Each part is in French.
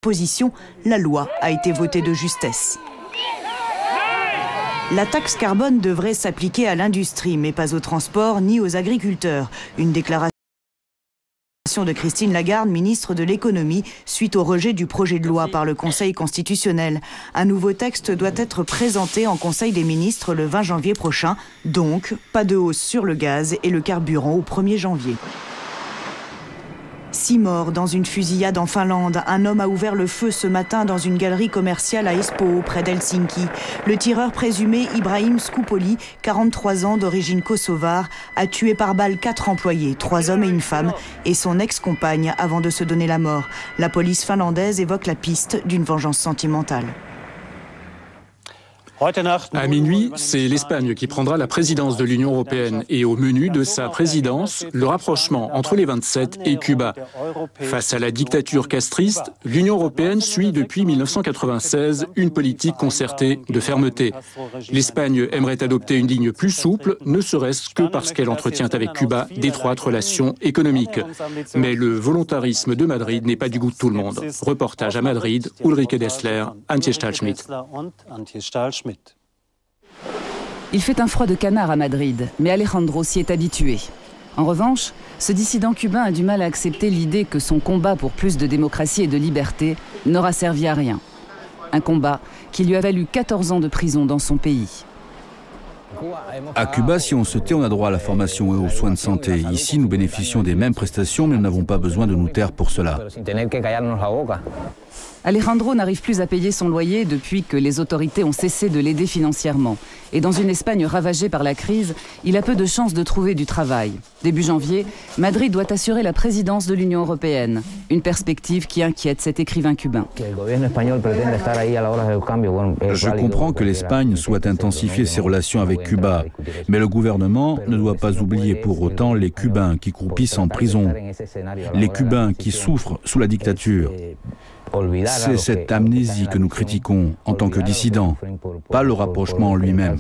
l'opposition, la loi a été votée de justesse. La taxe carbone devrait s'appliquer à l'industrie, mais pas au transport ni aux agriculteurs. Une déclaration de Christine Lagarde, ministre de l'économie, suite au rejet du projet de loi par le Conseil constitutionnel. Un nouveau texte doit être présenté en Conseil des ministres le 20 janvier prochain. Donc, pas de hausse sur le gaz et le carburant au 1er janvier. 6 morts dans une fusillade en Finlande. Un homme a ouvert le feu ce matin dans une galerie commerciale à Espoo, près d'Helsinki. Le tireur présumé, Ibrahim Skoupoli, 43 ans d'origine kosovare, a tué par balle 4 employés, 3 hommes et une femme, et son ex-compagne avant de se donner la mort. La police finlandaise évoque la piste d'une vengeance sentimentale. À minuit, c'est l'Espagne qui prendra la présidence de l'Union européenne et au menu de sa présidence, le rapprochement entre les 27 et Cuba. Face à la dictature castriste, l'Union européenne suit depuis 1996 une politique concertée de fermeté. L'Espagne aimerait adopter une ligne plus souple, ne serait-ce que parce qu'elle entretient avec Cuba d'étroites relations économiques. Mais le volontarisme de Madrid n'est pas du goût de tout le monde. Reportage à Madrid, Ulrike Dessler, Antje Stahlschmidt. Il fait un froid de canard à Madrid, mais Alejandro s'y est habitué. En revanche, ce dissident cubain a du mal à accepter l'idée que son combat pour plus de démocratie et de liberté n'aura servi à rien. Un combat qui lui a valu 14 ans de prison dans son pays. À Cuba, si on se tait, on a droit à la formation et aux soins de santé. Ici, nous bénéficions des mêmes prestations, mais nous n'avons pas besoin de nous taire pour cela. Alejandro n'arrive plus à payer son loyer depuis que les autorités ont cessé de l'aider financièrement. Et dans une Espagne ravagée par la crise, il a peu de chances de trouver du travail. Début janvier, Madrid doit assurer la présidence de l'Union européenne. Une perspective qui inquiète cet écrivain cubain. Je comprends que l'Espagne souhaite intensifier ses relations avec Cuba, mais le gouvernement ne doit pas oublier pour autant les Cubains qui croupissent en prison, les Cubains qui souffrent sous la dictature. C'est cette amnésie que nous critiquons en tant que dissidents, pas le rapprochement en lui-même.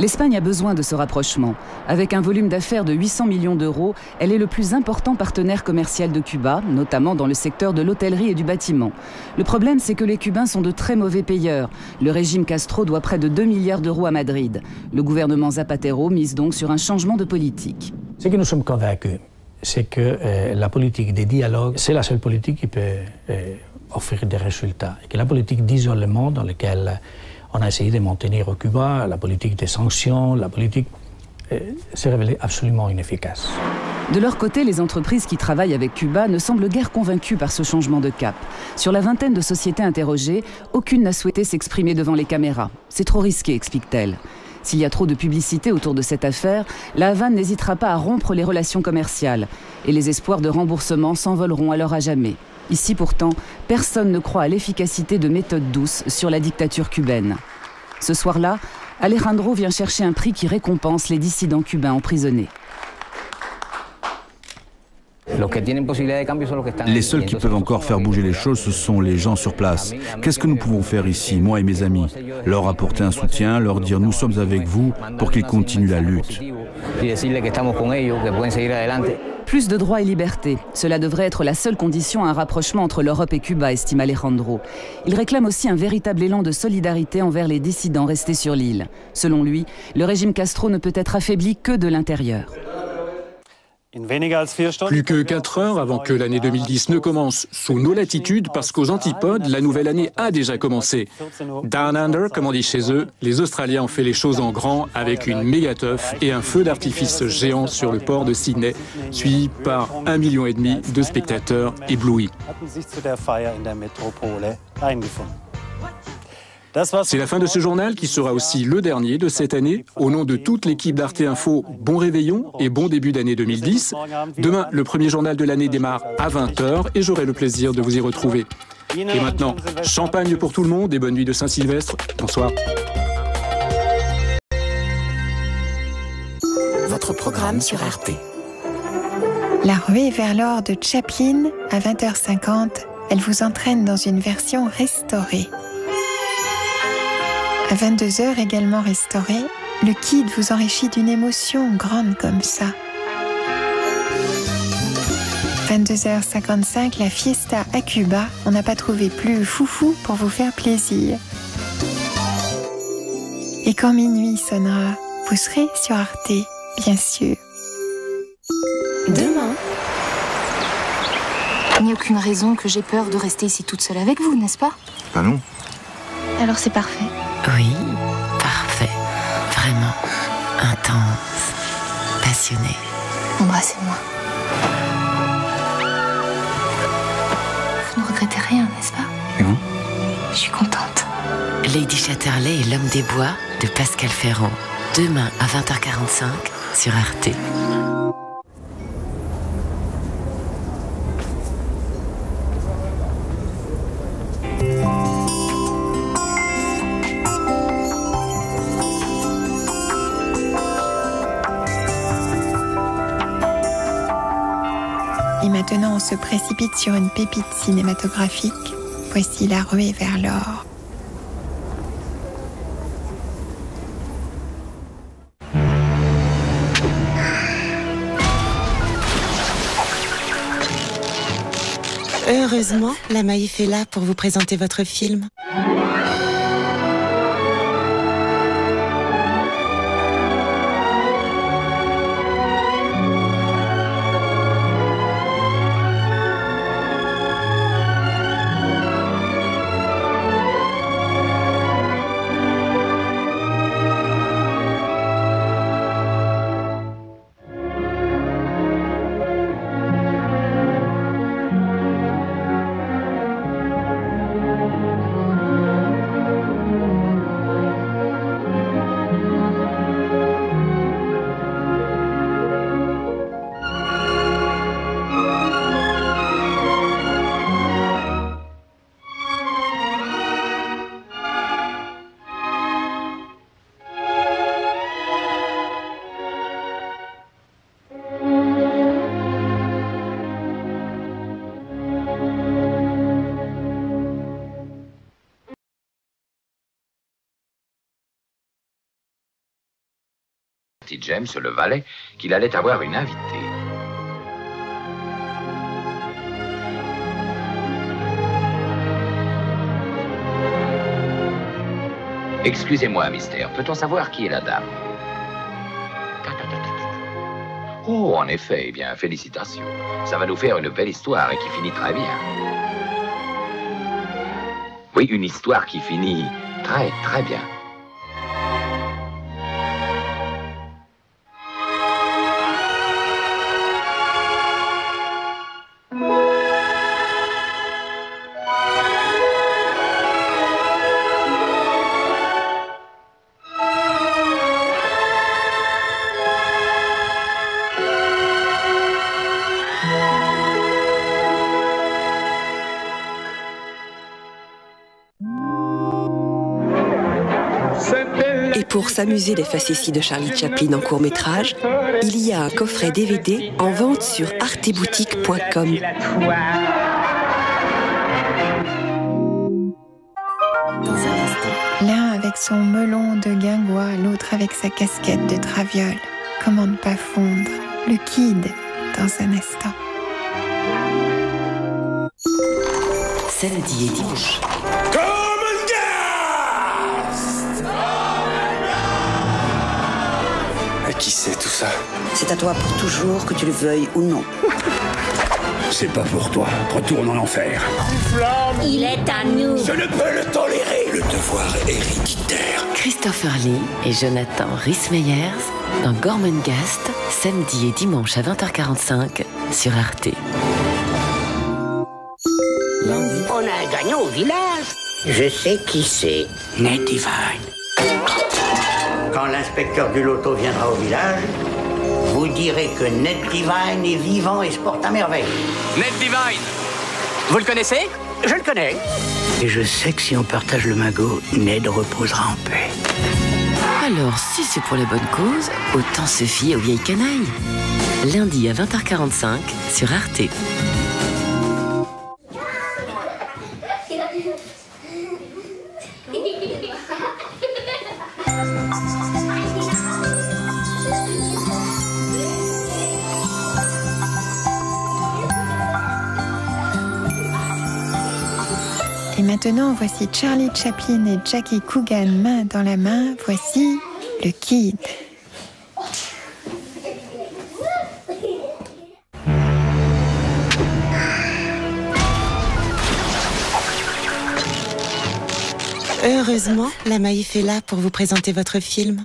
L'Espagne a besoin de ce rapprochement. Avec un volume d'affaires de 800 millions d'euros, elle est le plus important partenaire commercial de Cuba, notamment dans le secteur de l'hôtellerie et du bâtiment. Le problème, c'est que les Cubains sont de très mauvais payeurs. Le régime Castro doit près de 2 milliards d'euros à Madrid. Le gouvernement Zapatero mise donc sur un changement de politique. Ce que nous sommes convaincus, c'est que la politique des dialogues, c'est la seule politique qui peut offrir des résultats. Et que la politique d'isolement dans laquelle on a essayé de maintenir au Cuba, la politique des sanctions, la politique s'est révélée absolument inefficace. De leur côté, les entreprises qui travaillent avec Cuba ne semblent guère convaincues par ce changement de cap. Sur la vingtaine de sociétés interrogées, aucune n'a souhaité s'exprimer devant les caméras. C'est trop risqué, explique-t-elle. S'il y a trop de publicité autour de cette affaire, la Havane n'hésitera pas à rompre les relations commerciales. Et les espoirs de remboursement s'envoleront alors à jamais. Ici pourtant, personne ne croit à l'efficacité de méthodes douces sur la dictature cubaine. Ce soir-là, Alejandro vient chercher un prix qui récompense les dissidents cubains emprisonnés. Les seuls qui peuvent encore faire bouger les choses, ce sont les gens sur place. Qu'est-ce que nous pouvons faire ici, moi et mes amis? Leur apporter un soutien, leur dire nous sommes avec vous pour qu'ils continuent la lutte. Plus de droits et libertés. Cela devrait être la seule condition à un rapprochement entre l'Europe et Cuba, estime Alejandro. Il réclame aussi un véritable élan de solidarité envers les dissidents restés sur l'île. Selon lui, le régime Castro ne peut être affaibli que de l'intérieur. Plus que 4 heures avant que l'année 2010 ne commence sous nos latitudes, parce qu'aux antipodes, la nouvelle année a déjà commencé. Down Under, comme on dit chez eux, les Australiens ont fait les choses en grand avec une méga teuf et un feu d'artifice géant sur le port de Sydney, suivi par 1,5 million de spectateurs éblouis. C'est la fin de ce journal qui sera aussi le dernier de cette année. Au nom de toute l'équipe d'Arte Info, bon réveillon et bon début d'année 2010. Demain, le premier journal de l'année démarre à 20h et j'aurai le plaisir de vous y retrouver. Et maintenant, champagne pour tout le monde et bonne nuit de Saint-Sylvestre. Bonsoir. Votre programme sur Arte. La ruée vers l'or de Chaplin à 20h50. Elle vous entraîne dans une version restaurée. À 22h également restauré, le Kid vous enrichit d'une émotion grande comme ça. 22h55, la fiesta à Cuba. On n'a pas trouvé plus foufou pour vous faire plaisir. Et quand minuit sonnera, vous serez sur Arte, bien sûr. Demain. Il n'y a aucune raison que j'ai peur de rester ici toute seule avec vous, n'est-ce pas? Ben non. Alors c'est parfait. Oui, parfait. Vraiment intense, passionné. Embrassez-moi. Vous ne regrettez rien, n'est-ce pas? Et vous? Je suis contente. Lady Chatterley et l'homme des bois de Pascal Ferrand. Demain à 20h45 sur Arte. Et maintenant, on se précipite sur une pépite cinématographique. Voici La ruée vers l'or. Heureusement, la Maïf est là pour vous présenter votre film. Dit James, le valet, qu'il allait avoir une invitée. Excusez-moi, mystère, peut-on savoir qui est la dame? Oh, en effet, eh bien, félicitations. Ça va nous faire une belle histoire et qui finit très bien. Oui, une histoire qui finit très, très bien. Et pour s'amuser des facéties de Charlie Chaplin en court-métrage, il y a un coffret DVD en vente sur arteboutique.com. L'un avec son melon de guingois, l'autre avec sa casquette de traviole. Comment ne pas fondre? Le Kid, dans un instant. Samedi et dimanche. Qui c'est tout ça? C'est à toi pour toujours, que tu le veuilles ou non. C'est pas pour toi. Retourne en enfer. Il est à nous. Je ne peux le tolérer. Le devoir héréditaire. Christopher Lee et Jonathan Rhys-Meyers dans Gormenghast, samedi et dimanche à 20h45 sur Arte. On a un gagnant au village. Je sais qui c'est. Ned Divine. Quand l'inspecteur du loto viendra au village, vous direz que Ned Divine est vivant et se porte à merveille. Ned Divine, vous le connaissez? Je le connais. Et je sais que si on partage le magot, Ned reposera en paix. Alors, si c'est pour les bonnes causes, autant se fier aux vieilles canailles. Lundi à 20h45 sur Arte. Et maintenant, voici Charlie Chaplin et Jackie Coogan main dans la main. Voici le Kid. Heureusement, la Maïf est là pour vous présenter votre film.